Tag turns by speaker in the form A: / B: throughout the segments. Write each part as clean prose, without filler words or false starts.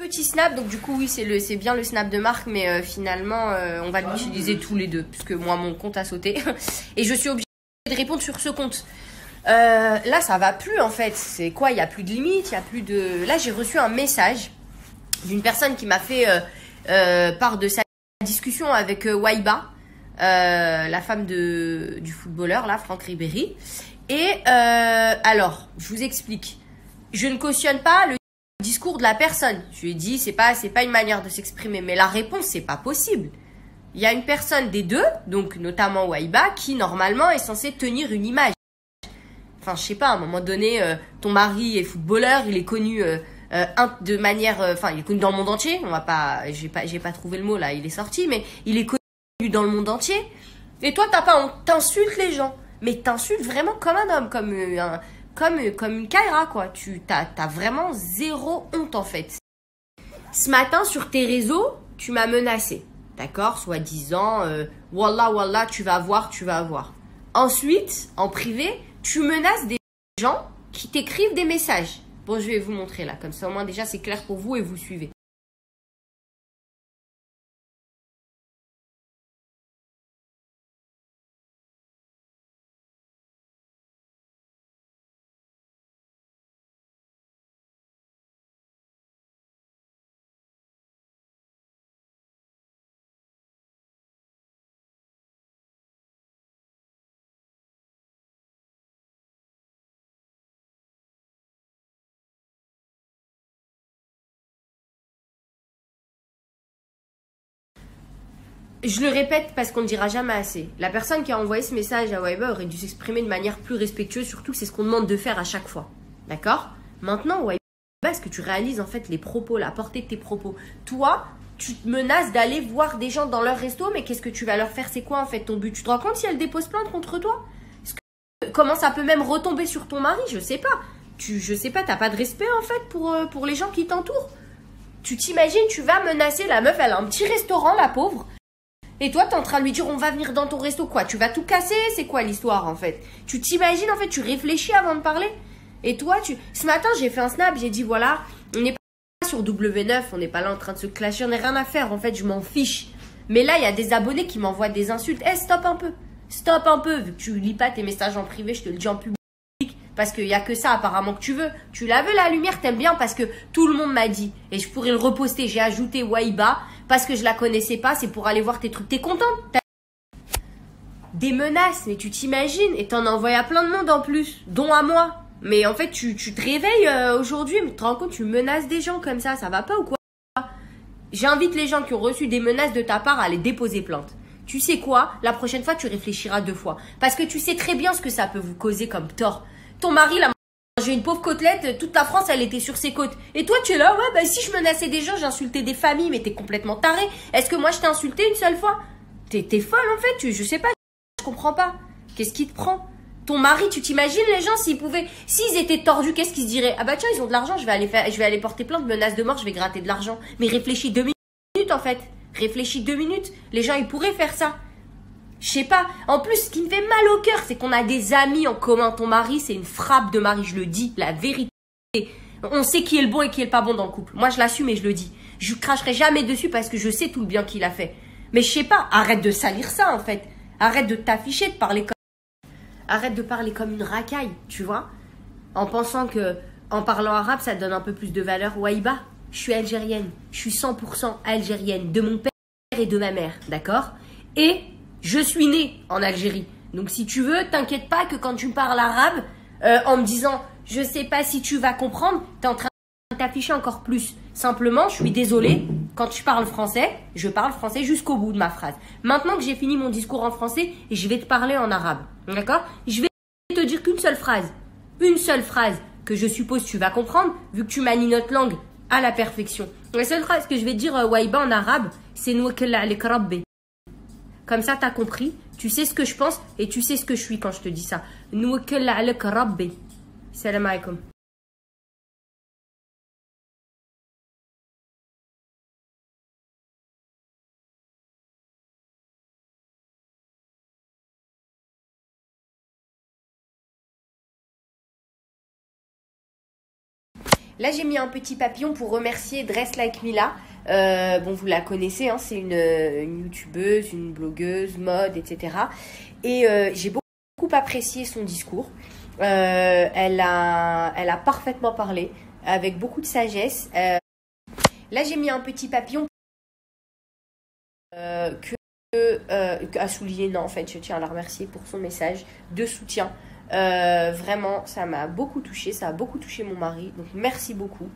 A: Petit snap, donc du coup oui c'est bien le snap de Marc, mais finalement on va l'utiliser tous les deux, puisque moi mon compte a sauté et je suis obligée de répondre sur ce compte. Là ça va plus en fait, c'est quoi, il n'y a plus de limite, il y a plus de... Là j'ai reçu un message d'une personne qui m'a fait part de sa discussion avec Waiba, la femme du footballeur là, Franck Ribéry. Et alors je vous explique, je ne cautionne pas le discours de la personne. Je lui ai dit c'est pas une manière de s'exprimer, mais la réponse c'est pas possible. Il y a une personne des deux, donc notamment Waiba, qui normalement est censée tenir une image. Enfin je sais pas, à un moment donné ton mari est footballeur, il est connu de manière, enfin il est connu dans le monde entier. On va pas, j'ai pas trouvé le mot là, il est sorti, mais il est connu dans le monde entier. Et toi t'as pas honte, t'insultes les gens, mais t'insultes vraiment comme un homme, comme une Kaira, quoi. T'as vraiment zéro honte, en fait. Ce matin, sur tes réseaux, tu m'as menacé. D'accord? Soi-disant, Wallah, Wallah, tu vas voir, tu vas voir. Ensuite, en privé, tu menaces des gens qui t'écrivent des messages. Bon, je vais vous montrer là. Comme ça, au moins, déjà, c'est clair pour vous et vous suivez. Je le répète parce qu'on ne dira jamais assez. La personne qui a envoyé ce message à Waiba aurait dû s'exprimer de manière plus respectueuse, surtout que c'est ce qu'on demande de faire à chaque fois. D'accord? Maintenant, Waiba, est-ce que tu réalises en fait les propos, la portée de tes propos? Toi, tu te menaces d'aller voir des gens dans leur resto, mais qu'est-ce que tu vas leur faire? C'est quoi en fait ton but? Tu te rends compte si elle dépose plainte contre toi? Comment ça peut même retomber sur ton mari? Je sais pas. Je sais pas, t'as pas de respect en fait pour les gens qui t'entourent. Tu t'imagines, tu vas menacer la meuf, elle a un petit restaurant, la pauvre. Et toi, t'es en train de lui dire on va venir dans ton resto, quoi? Tu vas tout casser? C'est quoi l'histoire en fait? Tu t'imagines en fait, tu réfléchis avant de parler? Et toi, ce matin, j'ai fait un snap, j'ai dit voilà, on n'est pas sur W9, on n'est pas là en train de se clasher, on n'a rien à faire, en fait, je m'en fiche. Mais là, il y a des abonnés qui m'envoient des insultes. Eh, stop un peu. Stop un peu, vu que tu lis pas tes messages en privé, je te le dis en public. Parce qu'il n'y a que ça apparemment que tu veux. Tu la veux la lumière, t'aimes bien parce que tout le monde m'a dit. Et je pourrais le reposter, j'ai ajouté Waiba parce que je la connaissais pas, c'est pour aller voir tes trucs. T'es contente? Des menaces, mais tu t'imagines? Et t'en envoies à plein de monde en plus, dont à moi. Mais en fait, tu te réveilles aujourd'hui, mais tu te rends compte, tu menaces des gens comme ça va pas ou quoi? J'invite les gens qui ont reçu des menaces de ta part à les déposer plainte. Tu sais quoi? La prochaine fois, tu réfléchiras 2 fois. Parce que tu sais très bien ce que ça peut vous causer comme tort. Ton mari, là, j'ai une pauvre côtelette, toute la France, elle était sur ses côtes. Et toi, tu es là, ouais, bah si je menaçais des gens, j'insultais des familles, mais t'es complètement taré. Est-ce que moi, je t'ai insulté une seule fois? T'es folle, en fait, je sais pas, je comprends pas. Qu'est-ce qui te prend? Ton mari, tu t'imagines les gens s'ils étaient tordus, qu'est-ce qu'ils se diraient? Ah bah tiens, ils ont de l'argent, je vais aller porter plainte, menace de mort, je vais gratter de l'argent. Mais réfléchis 2 minutes, en fait. Réfléchis 2 minutes. Les gens, ils pourraient faire ça. Je sais pas. En plus, ce qui me fait mal au cœur, c'est qu'on a des amis en commun. Ton mari, c'est une frappe de mari, je le dis, la vérité. On sait qui est le bon et qui est le pas bon dans le couple. Moi, je l'assume et je le dis. Je cracherai jamais dessus parce que je sais tout le bien qu'il a fait. Mais je sais pas, arrête de salir ça, en fait. Arrête de t'afficher, arrête de parler comme une racaille, tu vois. En pensant que, en parlant arabe, ça donne un peu plus de valeur. Waiba, je suis algérienne. Je suis 100% algérienne. De mon père et de ma mère, d'accord? Et je suis née en Algérie. Donc si tu veux, t'inquiète pas que quand tu me parles arabe, en me disant je sais pas si tu vas comprendre, t'es en train de t'afficher encore plus. Simplement, je suis désolée, quand tu parles français, je parle français jusqu'au bout de ma phrase. Maintenant que j'ai fini mon discours en français, je vais te parler en arabe. D'accord? Je vais te dire qu'une seule phrase. Une seule phrase que je suppose tu vas comprendre, vu que tu manies notre langue à la perfection. La seule phrase que je vais te dire, Waiba, en arabe, c'est Nouakella alek Rabbi. Comme ça, t'as compris. Tu sais ce que je pense et tu sais ce que je suis quand je te dis ça. Nouakella alek Rabbi. Salam alaikum. Là, j'ai mis un petit papillon pour remercier Dress Like Mila. Bon, vous la connaissez, hein, c'est une youtubeuse, une blogueuse, mode, etc. Et j'ai beaucoup apprécié son discours. Elle a parfaitement parlé, avec beaucoup de sagesse. Là, j'ai mis un petit papillon à souligner. Non, en fait, je tiens à la remercier pour son message de soutien. Vraiment, ça m'a beaucoup touchée, ça a beaucoup touché mon mari. Donc, merci beaucoup.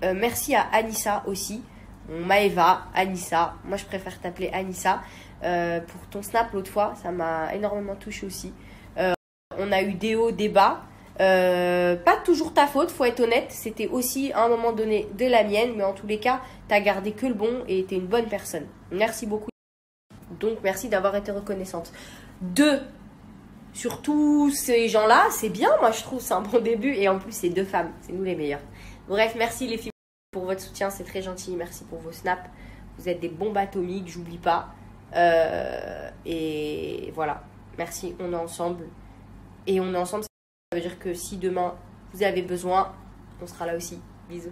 A: Merci à Anissa aussi. Maëva, Anissa. Moi, je préfère t'appeler Anissa. Pour ton snap l'autre fois, ça m'a énormément touché aussi. On a eu des hauts, des bas. Pas toujours ta faute, faut être honnête. C'était aussi à un moment donné de la mienne. Mais en tous les cas, t'as gardé que le bon et t'es une bonne personne. Merci beaucoup. Donc, merci d'avoir été reconnaissante. Sur tous ces gens-là, c'est bien, moi je trouve, c'est un bon début. Et en plus, c'est 2 femmes, c'est nous les meilleures. Bref, merci les filles pour votre soutien, c'est très gentil. Merci pour vos snaps. Vous êtes des bombes atomiques, j'oublie pas. Et voilà, merci, on est ensemble. Et on est ensemble, ça veut dire que si demain vous avez besoin, on sera là aussi. Bisous.